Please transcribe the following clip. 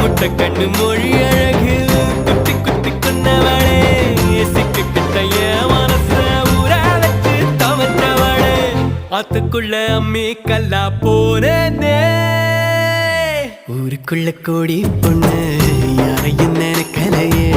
முட்டை கண்ணு மொழி அழகு குத்தி குத்தி கொன்னவளே சிக்கு கிட்டைய மனச ஊரா வச்சு தவற்றவளே ஆத்துக்குள்ள அம்மி கல்லா போனே ஊருக்குள்ள கோடி பொண்ணு யாரையும் நினைக்கலையே